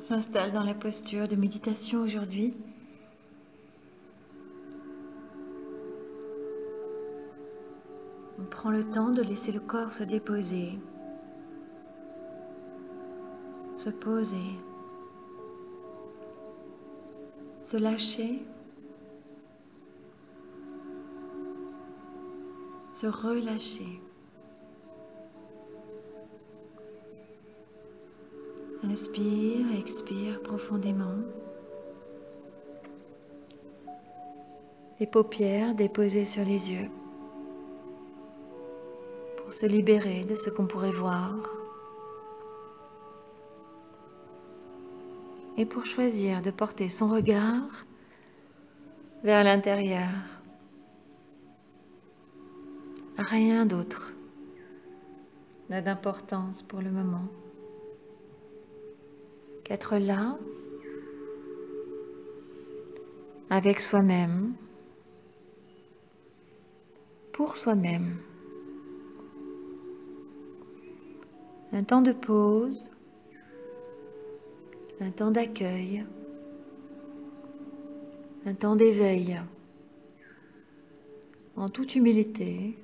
s'installe dans la posture de méditation aujourd'hui. On prend le temps de laisser le corps se déposer, se poser, se lâcher, se relâcher. Inspire, expire profondément. Les paupières déposées sur les yeux pour se libérer de ce qu'on pourrait voir et pour choisir de porter son regard vers l'intérieur. Rien d'autre n'a d'importance pour le moment qu'être là avec soi-même, pour soi-même. Un temps de pause, un temps d'accueil, un temps d'éveil, en toute humilité,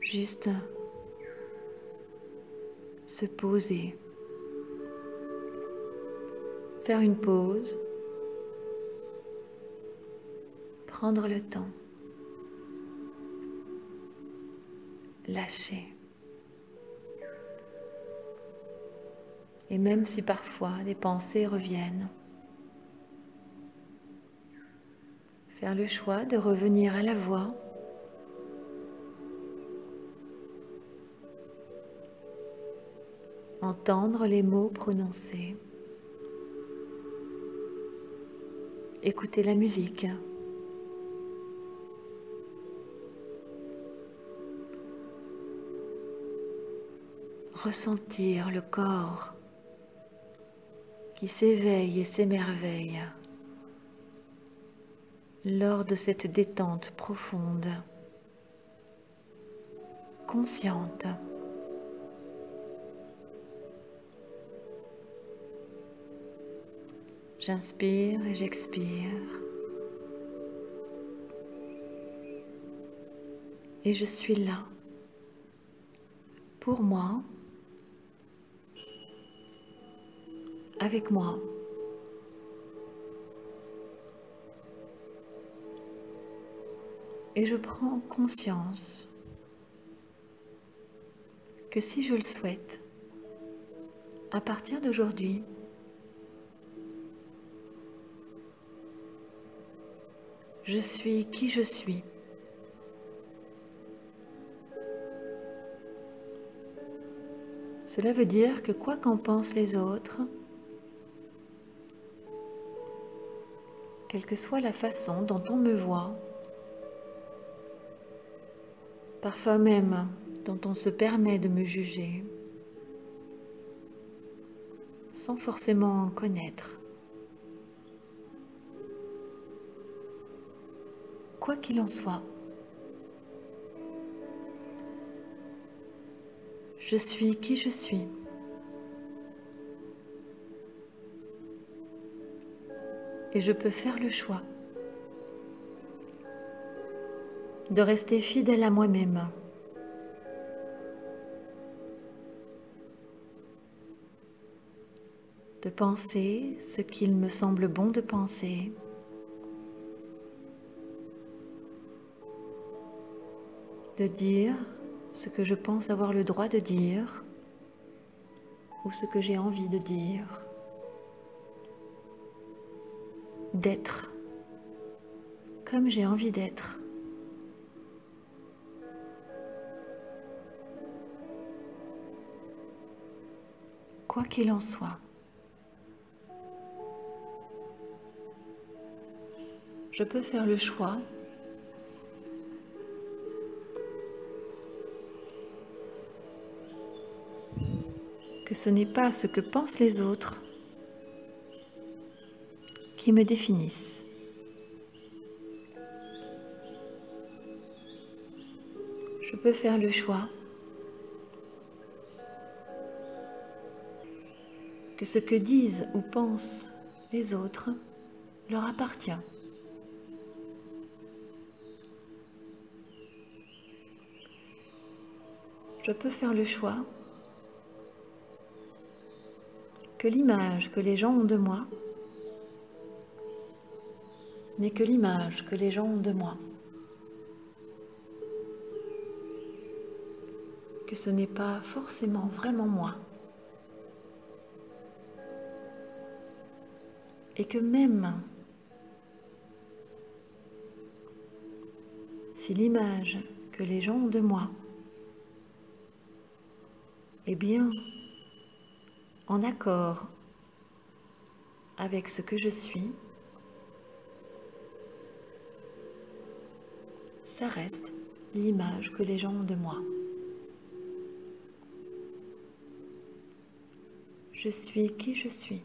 juste se poser, faire une pause, prendre le temps, lâcher. Et même si parfois des pensées reviennent, faire le choix de revenir à la voix, entendre les mots prononcés, écouter la musique, ressentir le corps qui s'éveille et s'émerveille lors de cette détente profonde, consciente. J'inspire et j'expire. Et je suis là, pour moi, avec moi. Et je prends conscience que si je le souhaite, à partir d'aujourd'hui, je suis qui je suis. Cela veut dire que quoi qu'en pensent les autres, quelle que soit la façon dont on me voit, parfois même dont on se permet de me juger, sans forcément en connaître, quoi qu'il en soit, je suis qui je suis. Et je peux faire le choix de rester fidèle à moi-même, de penser ce qu'il me semble bon de penser, de dire ce que je pense avoir le droit de dire ou ce que j'ai envie de dire, d'être comme j'ai envie d'être. Quoi qu'il en soit, je peux faire le choix que ce n'est pas ce que pensent les autres qui me définissent. Je peux faire le choix que ce que disent ou pensent les autres leur appartient. Je peux faire le choix que l'image que les gens ont de moi n'est que l'image que les gens ont de moi. Que ce n'est pas forcément vraiment moi. Et que même si l'image que les gens ont de moi est bien en accord avec ce que je suis, ça reste l'image que les gens ont de moi. Je suis qui je suis.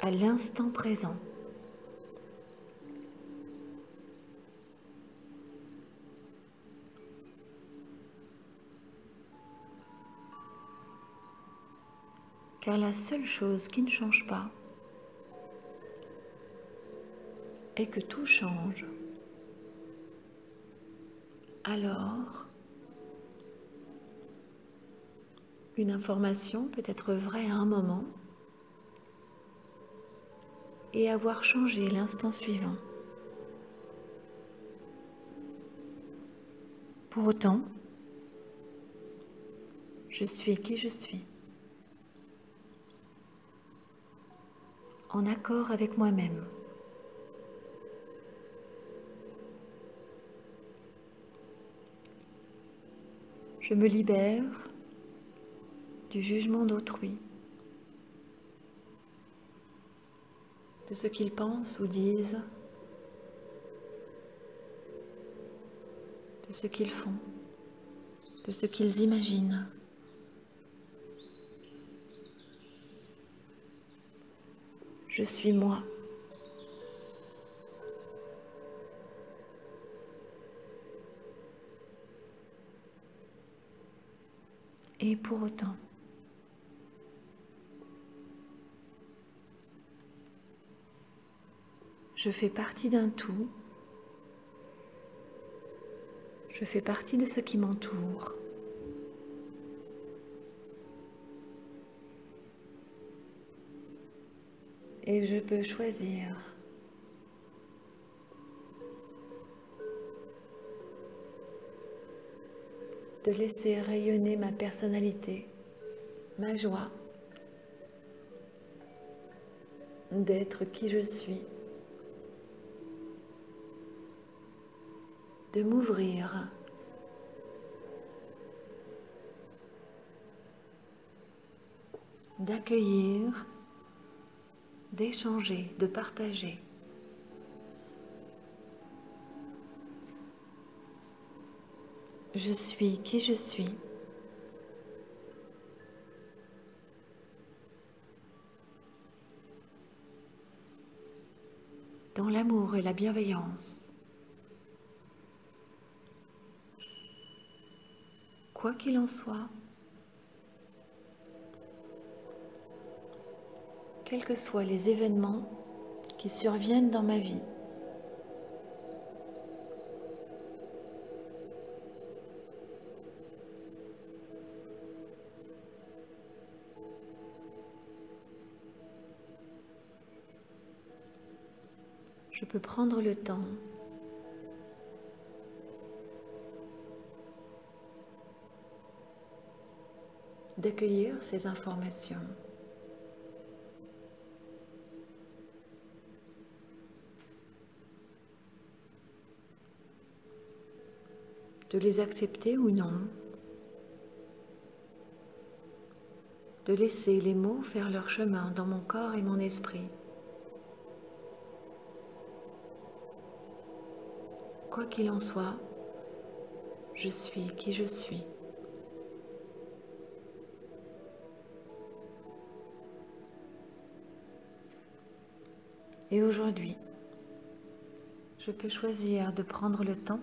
À l'instant présent. Car la seule chose qui ne change pas est que tout change. Alors, une information peut être vraie à un moment et avoir changé l'instant suivant. Pour autant, je suis qui je suis, en accord avec moi-même. Je me libère du jugement d'autrui, de ce qu'ils pensent ou disent, de ce qu'ils font, de ce qu'ils imaginent. Je suis moi. Et pour autant, je fais partie d'un tout. Je fais partie de ce qui m'entoure. Et je peux choisir de laisser rayonner ma personnalité, ma joie, d'être qui je suis, de m'ouvrir, d'accueillir, d'échanger, de partager. Je suis qui je suis. Dans l'amour et la bienveillance. Quoi qu'il en soit, quels que soient les événements qui surviennent dans ma vie, je peux prendre le temps d'accueillir ces informations, de les accepter ou non, de laisser les mots faire leur chemin dans mon corps et mon esprit. Quoi qu'il en soit, je suis qui je suis. Et aujourd'hui, je peux choisir de prendre le temps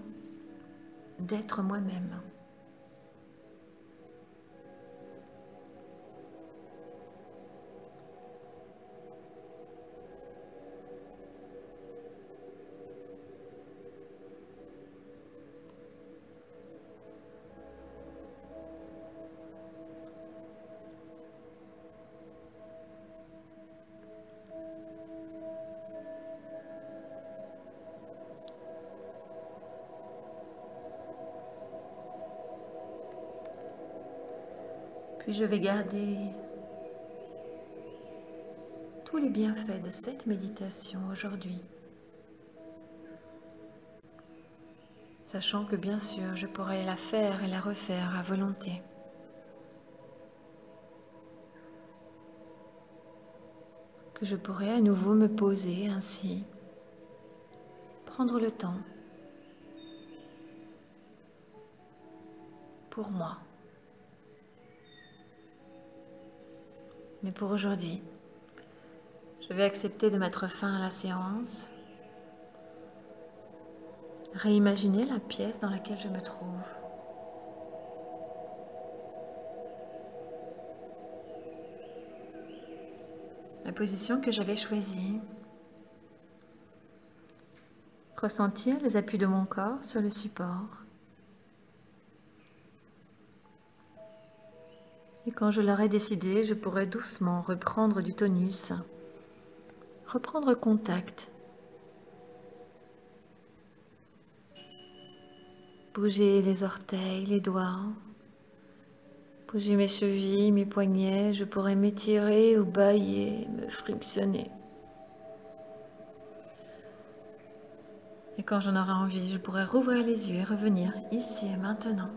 d'être moi-même. Puis je vais garder tous les bienfaits de cette méditation aujourd'hui. Sachant que bien sûr, je pourrais la faire et la refaire à volonté. Que je pourrais à nouveau me poser ainsi, prendre le temps pour moi. Mais pour aujourd'hui, je vais accepter de mettre fin à la séance, réimaginer la pièce dans laquelle je me trouve. La position que j'avais choisie, ressentir les appuis de mon corps sur le support. Et quand je l'aurai décidé, je pourrai doucement reprendre du tonus, reprendre contact, bouger les orteils, les doigts, bouger mes chevilles, mes poignets, je pourrai m'étirer ou bâiller, me frictionner. Et quand j'en aurai envie, je pourrai rouvrir les yeux et revenir ici et maintenant.